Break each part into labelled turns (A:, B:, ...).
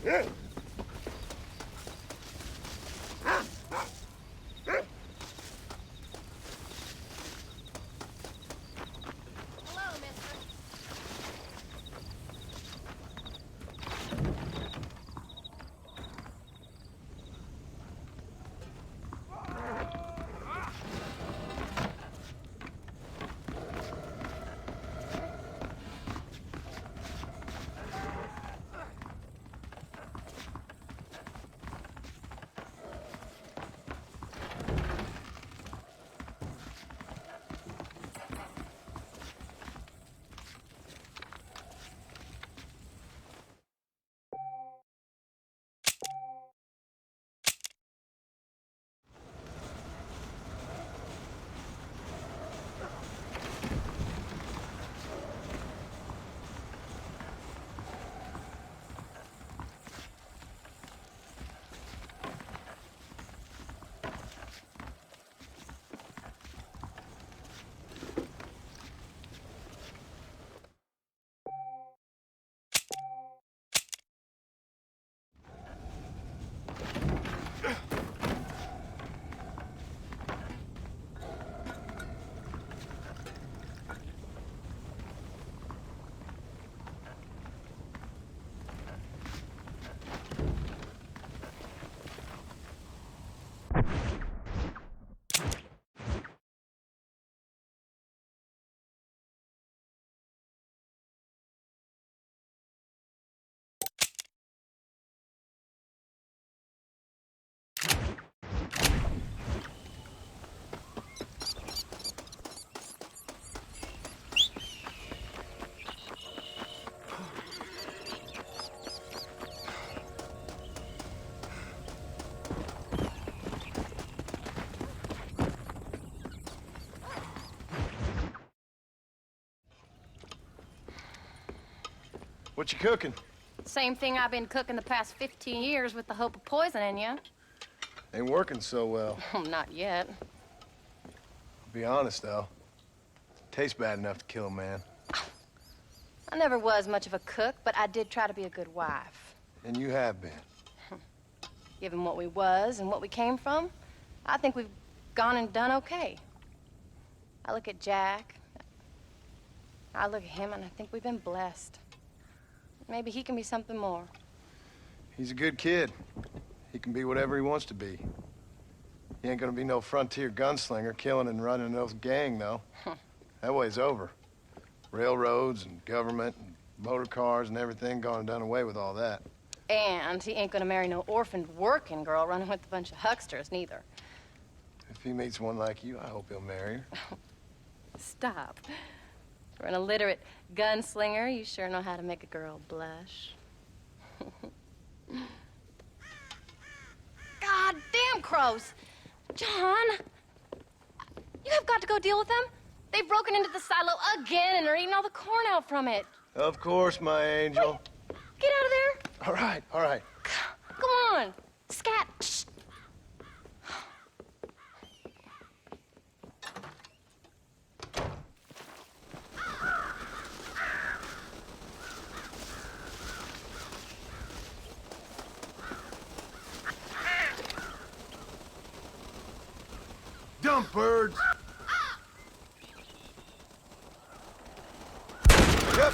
A: Hello, mister.
B: What you cooking?
A: Same thing I've been cooking the past 15 years with the hope of poisoning you.
B: Ain't working so well.
A: Not yet.
B: I'll be honest, though. Tastes bad enough to kill a man.
A: I never was much of a cook, but I did try to be a good wife.
B: And you have been.
A: Given what we was and what we came from, I think we've gone and done okay. I look at Jack, I look at him, and I think we've been blessed. Maybe he can be something more.
B: He's a good kid. He can be whatever he wants to be. He ain't gonna be no frontier gunslinger killing and running those gang, though. That way's over. Railroads and government and motor cars and everything gone and done away with all that.
A: And he ain't gonna marry no orphaned working girl running with a bunch of hucksters, neither.
B: If he meets one like you, I hope he'll marry her.
A: Stop. For an illiterate gunslinger, you sure know how to make a girl blush. God damn crows! John! You have got to go deal with them. They've broken into the silo again and are eating all the corn out from it.
B: Of course, my angel.
A: Wait, get out of there.
B: All right, all right.
A: Come on. Scat. Shh.
B: Dump birds. Yep.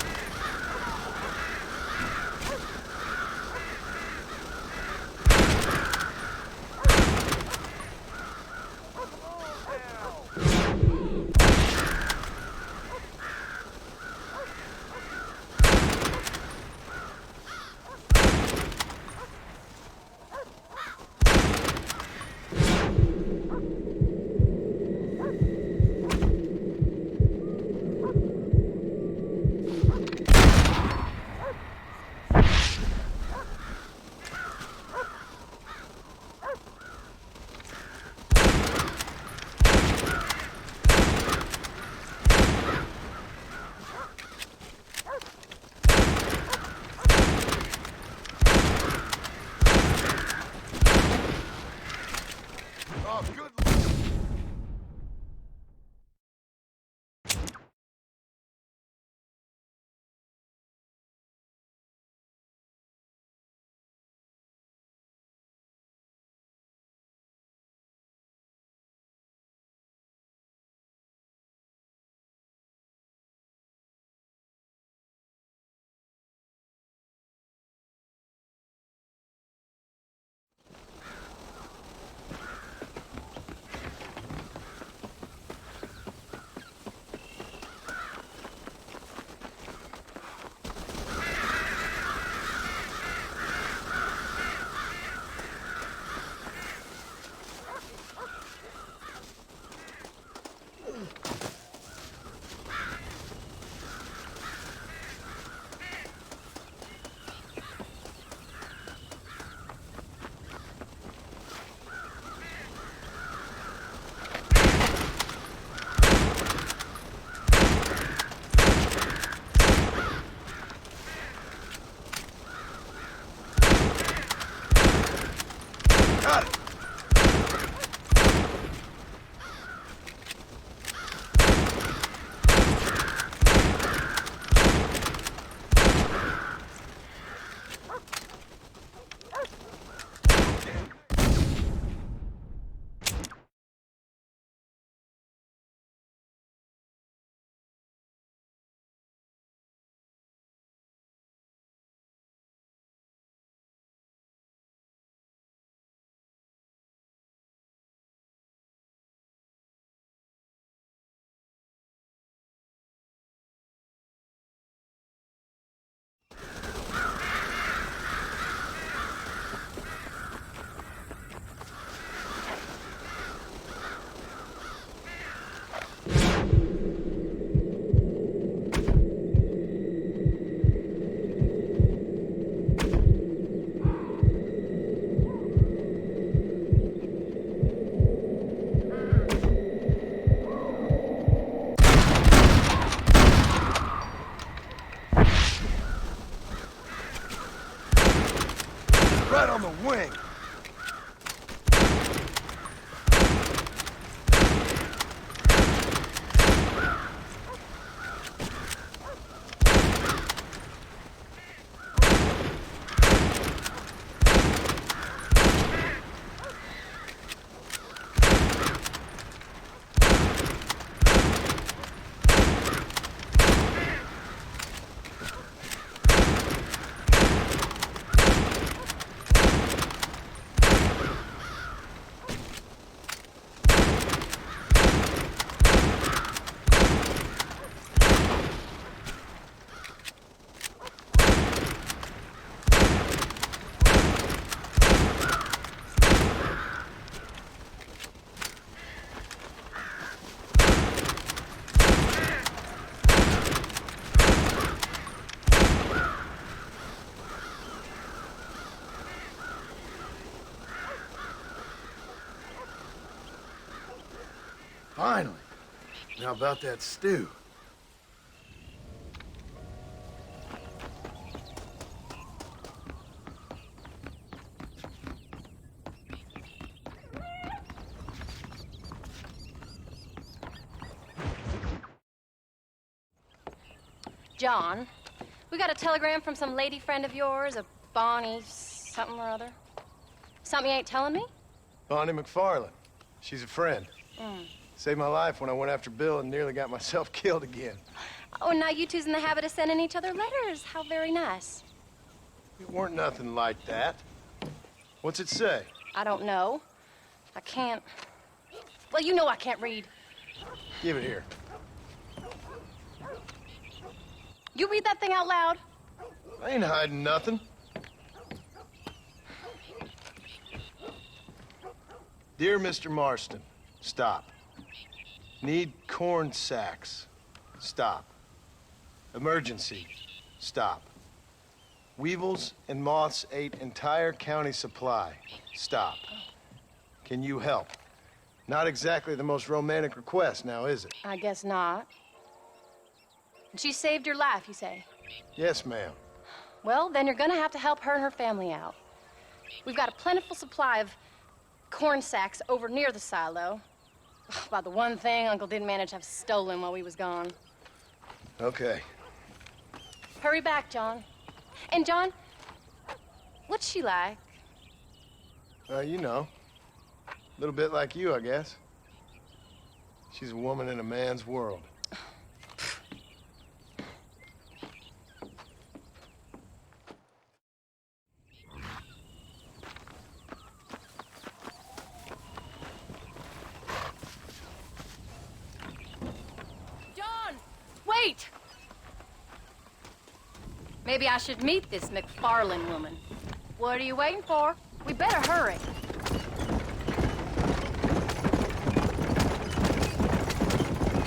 B: about that stew?
A: John, we got a telegram from some lady friend of yours, a Bonnie something or other. Something you ain't telling me?
B: Bonnie McFarland. She's a friend. Saved my life when I went after Bill and nearly got myself killed again.
A: Oh, and now you two's in the habit of sending each other letters. How very nice.
B: It weren't nothing like that. What's it say?
A: I don't know. I can't... Well, you know I can't read.
B: Give it here.
A: You read that thing out loud?
B: I ain't hiding nothing. Dear Mr. Marston, stop. Need corn sacks. Stop. Emergency. Stop. Weevils and moths ate entire county supply. Stop. Can you help? Not exactly the most romantic request now, is it?
A: I guess not. She saved your life, you say?
B: Yes, ma'am.
A: Well, then you're gonna have to help her and her family out. We've got a plentiful supply of corn sacks over near the silo. About the one thing Uncle didn't manage to have stolen while we was gone.
B: Okay.
A: Hurry back, John. And John, what's she like?
B: You know. A little bit like you, I guess. She's a woman in a man's world.
A: John, wait! Maybe I should meet this McFarland woman. What are you waiting for? We better hurry.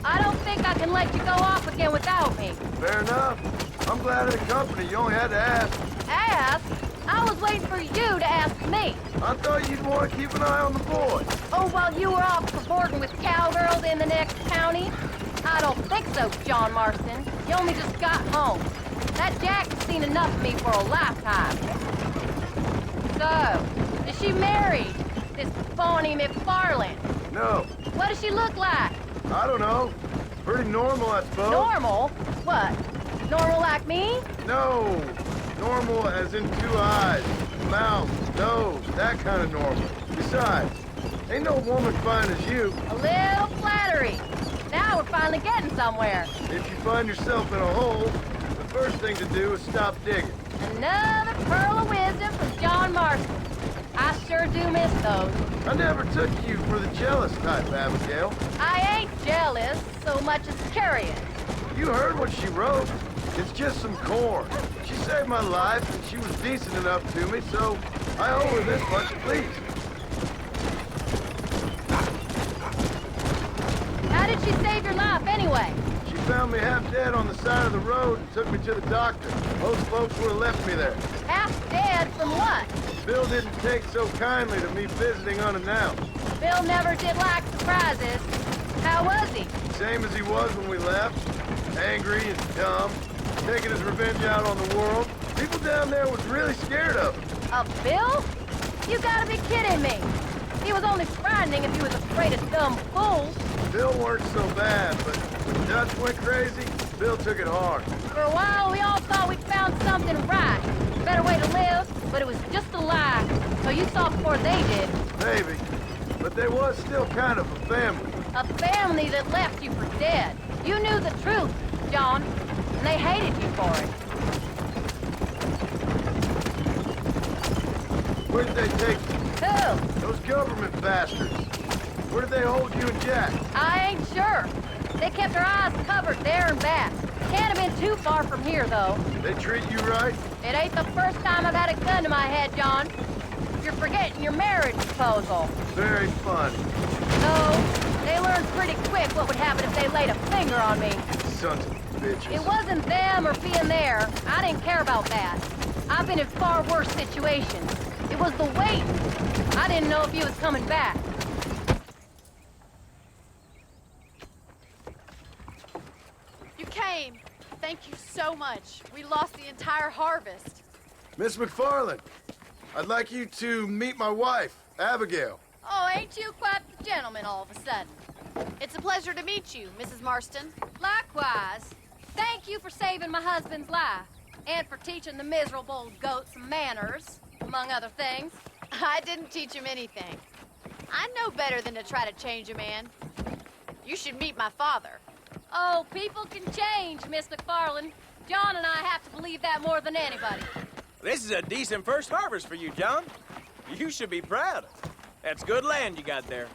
A: I don't think I can let you go off again without me.
B: Fair enough. I'm glad of the company. You only had to ask.
A: Ask? I was waiting for you to ask me.
B: I thought you'd want to keep an eye on the boy.
A: Oh, while you were off cavorting with cowgirls in the next county? I don't think so, John Marston. You only just got home. That Jack has seen enough of me for a lifetime. So, is she married? This Bonnie McFarland?
B: No,
A: What does she look like?
B: I don't know. Pretty normal, I suppose.
A: Normal? What? Normal like me?
B: No. Normal as in 2 eyes, mouth, nose, that kind of normal. Besides, ain't no woman fine as you.
A: A little flattery. Now we're finally getting somewhere.
B: If you find yourself in a hole, the first thing to do is stop digging.
A: Another pearl of wisdom from John Marston. I sure do miss those.
B: I never took you for the jealous type, Abigail.
A: I ain't jealous so much as curious.
B: You heard what she wrote. It's just some corn. She saved my life, and she was decent enough to me, so I owe her this much at least.
A: How did she save your life anyway?
B: She found me half dead on the side of the road and took me to the doctor. Most folks would have left me there.
A: Half dead from what?
B: Bill didn't take so kindly to me visiting unannounced.
A: Bill never did like surprises. How was he?
B: Same as he was when we left. Angry and dumb. Taking his revenge out on the world. People down there was really scared of him.
A: Of Bill? You gotta be kidding me. He was only frightening if he was afraid of dumb fools.
B: Bill weren't so bad, but when Dutch went crazy, Bill took it hard.
A: For a while, we all thought we'd found something right. Better way to live, but it was just a lie. So you saw before they did.
B: Maybe. But they was still kind of a family.
A: A family that left you for dead. You knew the truth, John, and they hated you for it.
B: Where did they take you?
A: Who?
B: Those government bastards. Where did they hold you and Jack?
A: I ain't sure. They kept their eyes covered there and back. Can't have been too far from here, though.
B: They treat you right?
A: It ain't the first time I've had a gun to my head, John. You're forgetting your marriage proposal.
B: Very funny.
A: No, they learned pretty quick what would happen if they laid a finger on me.
B: Sons of bitches.
A: It wasn't them or being there. I didn't care about that. I've been in far worse situations. It was the wait. I didn't know if you was coming back.
C: You came. Thank you so much. We lost the entire harvest.
B: Miss McFarland, I'd like you to meet my wife, Abigail.
C: Oh, ain't you quite the gentleman all of a sudden? It's a pleasure to meet you, Mrs. Marston.
A: Likewise. Thank you for saving my husband's life. And for teaching the miserable goat some manners, among other things.
C: I didn't teach him anything. I know better than to try to change a man. You should meet my father.
A: Oh, people can change, Miss McFarland. John and I have to believe that more than anybody.
D: This is a decent first harvest for you, John. You should be proud. That's good land you got there.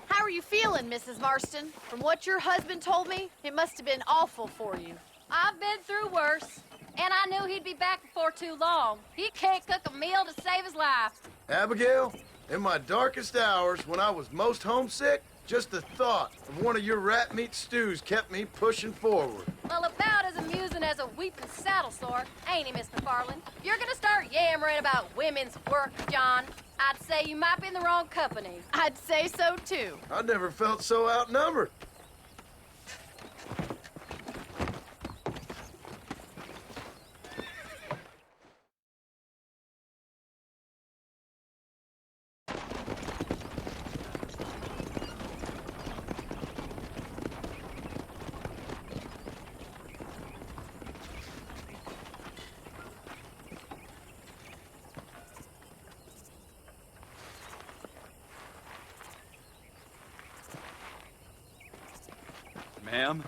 C: How are you feeling, Mrs. Marston? From what your husband told me, it must have been awful for you.
A: I've been through worse, and I knew he'd be back before too long. He can't cook a meal to save his life.
B: Abigail, in my darkest hours, when I was most homesick, just the thought of one of your rat meat stews kept me pushing forward.
A: Well, about as amusing as a weeping saddle sore, ain't he, Miss McFarland? If you're gonna start yammering about women's work, John, I'd say you might be in the wrong company.
C: I'd say so, too.
B: I never felt so outnumbered.
D: Ma'am?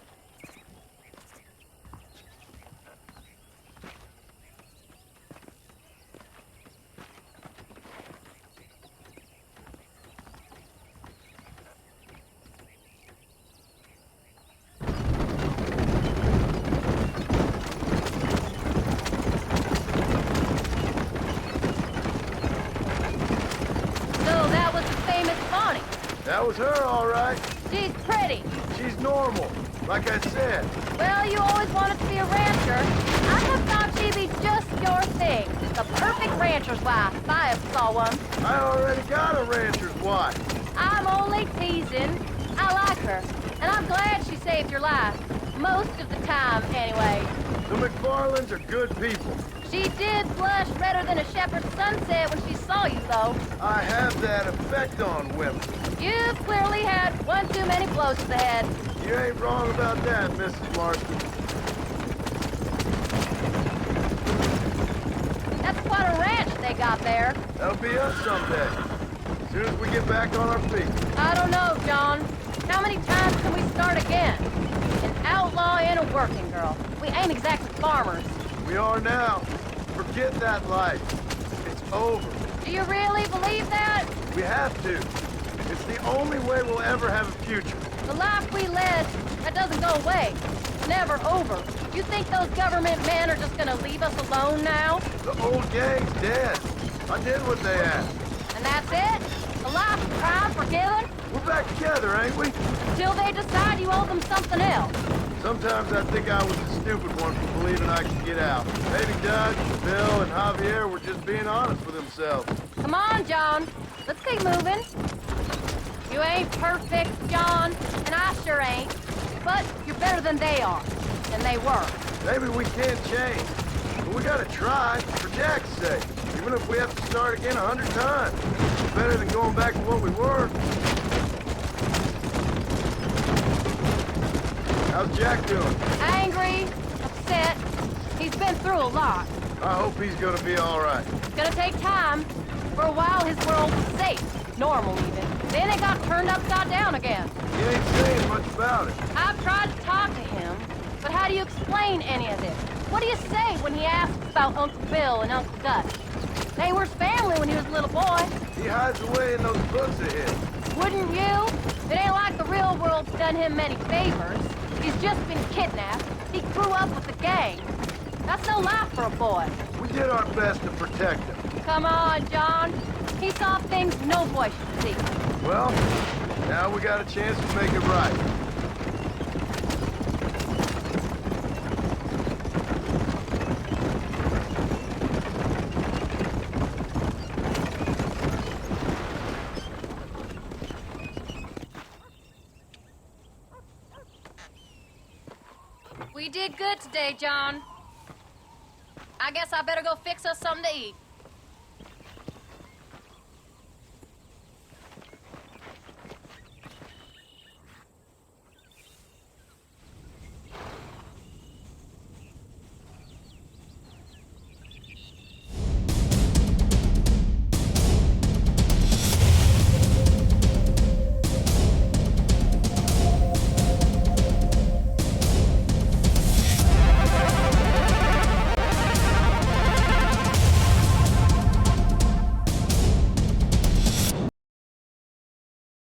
A: So that was the famous Bonnie.
B: That was her, all right.
A: She's pretty.
B: She's normal, like I said.
A: Well, you always wanted to be a rancher. I just thought she'd be just your thing. The perfect rancher's wife, if I ever saw one.
B: I already got a rancher's wife.
A: I'm only teasing. I like her, and I'm glad she saved your life. Most of the time, anyway.
B: The McFarlands are good people.
A: She did blush redder than a shepherd's sunset when she saw you, though.
B: I have that effect on women.
A: You've clearly had one too many blows to the head.
B: You ain't wrong about that, Mrs. Marston.
A: That's quite a ranch they got there.
B: That'll be us someday. As soon as we get back on our feet.
A: I don't know, John. How many times can we start again? An outlaw and a working girl. We ain't exactly farmers.
B: We are now. Forget that life. It's over.
A: Do you really believe that?
B: We have to. It's the only way we'll ever have a future.
A: The life we led, that doesn't go away. It's never over. You think those government men are just gonna leave us alone now?
B: The old gang's dead. I did what they asked.
A: And that's it? A life of crime forgiven?
B: We're back together, ain't we?
A: Until they decide you owe them something else.
B: Sometimes I think I was the stupid one for believing I could get out. Maybe Doug, Bill, and Javier were just being honest with themselves.
A: Come on, John. Let's keep moving. You ain't perfect, John, and I sure ain't. But you're better than they are. And they were.
B: Maybe we can't change. But we gotta try, for Jack's sake. Even if we have to start again 100 times. It's better than going back to what we were. How's Jack doing?
A: Angry, upset. He's been through a lot.
B: I hope he's gonna be all right.
A: It's gonna take time. For a while, his world was safe. Normal, even. Then it got turned upside down again.
B: He ain't saying much about it.
A: I've tried to talk to him, but how do you explain any of this? What do you say when he asks about Uncle Bill and Uncle Gus? They were his family when he was a little boy.
B: He hides away in those books of his.
A: Wouldn't you? It ain't like the real world's done him many favors. He's just been kidnapped. He grew up with the gang. That's no life for a boy.
B: We did our best to protect him.
A: Come on, John. He saw things no boy should see.
B: Well, now we got a chance to make it right.
A: We did good today, John. I guess I better go fix us something to eat.